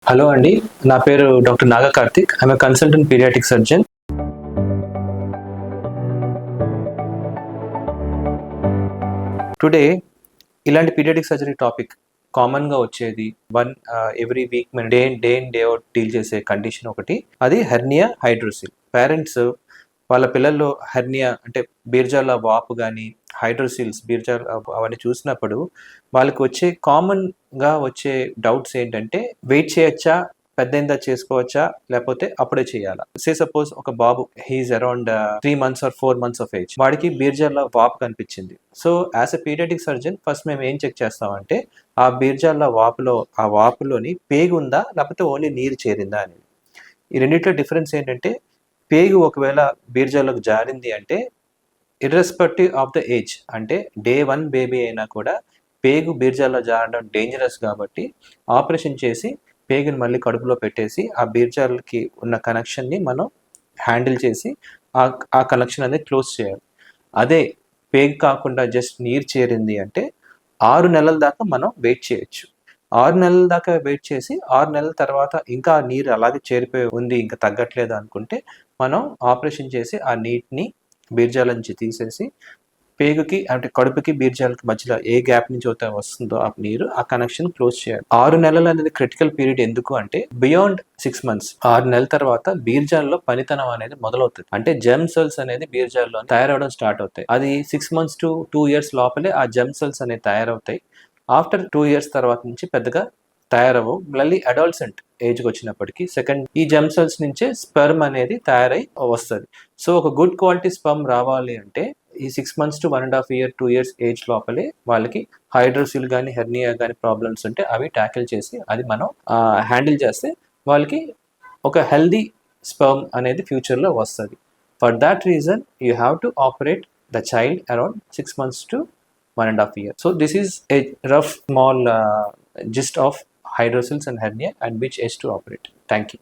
Hello అండి. నా పేరు doctor Naga Karthik. I'm a consultant paediatric surgeon. Today ఇలాంటి పీడియాట్రిక్ సర్జరీ టాపిక్ కామన్గా వచ్చేది ఎవ్రీ వీక్ మన day in day out deal చేసే కండిషన్ ఒకటి, అది హెర్నియా హైడ్రోసిల్. పేరెంట్స్ వాళ్ళ పిల్లల్లో హెర్నియా అంటే బీర్జాల వాపు కానీ హైడ్రోసిల్స్ బీర్జాల అవన్నీ చూసినప్పుడు వాళ్ళకి వచ్చే కామన్గా వచ్చే డౌట్స్ ఏంటంటే వెయిట్ చేయొచ్చా, పెద్దయిందా చేసుకోవచ్చా, లేకపోతే అప్పుడే చేయాలా. సపోజ్ ఒక బాబు he is around 3 months or 4 months of age, వాడికి బీర్జాల వాపు కనిపించింది. So as a paediatric surgeon first మేము ఏం చెక్ చేస్తామంటే ఆ బీర్జాల ఆ వాపులోని పేగు ఉందా లేకపోతే ఓన్లీ నీరు చేరిందా అనేది. ఈ రెండిట్లో డిఫరెన్స్ ఏంటంటే పేగు ఒకవేళ బీర్జాలకు జారింది అంటే ఇర్రెస్పెక్టివ్ ఆఫ్ ద ఏజ్, అంటే డే 1 బేబీ అయినా కూడా పేగు బీర్జాల్లో జారడం డేంజరస్ కాబట్టి ఆపరేషన్ చేసి పేగుని మళ్ళీ కడుపులో పెట్టేసి ఆ బీర్జాలకి ఉన్న కనెక్షన్ని మనం హ్యాండిల్ చేసి ఆ కనెక్షన్ అనేది క్లోజ్ చేయాలి. అదే పేగు కాకుండా జస్ట్ నీరు చేరింది అంటే 6 నెలల దాకా మనం వెయిట్ చేయొచ్చు. 6 నెలల దాకా వెయిట్ చేసి 6 నెలల తర్వాత ఇంకా ఆ నీరు అలాగే చేరిపోయి ఉంది, ఇంకా తగ్గట్లేదు అనుకుంటే మనం ఆపరేషన్ చేసి ఆ నీటిని బీర్జాల నుంచి తీసేసి పేగుకి అంటే కడుపుకి బీర్జాలకి మధ్యలో ఏ గ్యాప్ నుంచి అయితే వస్తుందో ఆ నీరు, ఆ కనెక్షన్ క్లోజ్ చేయాలి. 6 నెలలు అనేది క్రిటికల్ పీరియడ్. ఎందుకు అంటే బియాండ్ 6 months 6 నెలల తర్వాత బీర్జాల్లో పనితనం అనేది మొదలవుతుంది. అంటే జెమ్ సెల్స్ అనేది బీర్జాల్లో తయారవడం స్టార్ట్ అవుతాయి. అది 6 months to 2 years లోపలే ఆ జెమ్ సెల్స్ అనేవి తయారవుతాయి. ఆఫ్టర్ 2 years తర్వాత నుంచి పెద్దగా తయారవు. మళ్ళీ అడాల్సెంట్ ఏజ్కి వచ్చినప్పటికీ ఈ జెమ్ సెల్స్ నుంచే స్పెర్మ్ అనేది తయారై వస్తుంది. సో ఒక గుడ్ క్వాలిటీ స్పెర్మ్ రావాలి అంటే ఈ 6 months to 1.5 year 2 years age లోపలే వాళ్ళకి హైడ్రోసిల్ కానీ హెర్నియా కానీ ప్రాబ్లమ్స్ ఉంటే అవి ట్యాకిల్ చేసి అది మనం హ్యాండిల్ చేస్తే వాళ్ళకి ఒక హెల్దీ స్పెర్మ్ అనేది ఫ్యూచర్లో వస్తుంది. For that reason you have to operate the child around 6 months to 1.5 year. So this is a rough small gist of hydrocele and hernia and which age to operate. Thank you.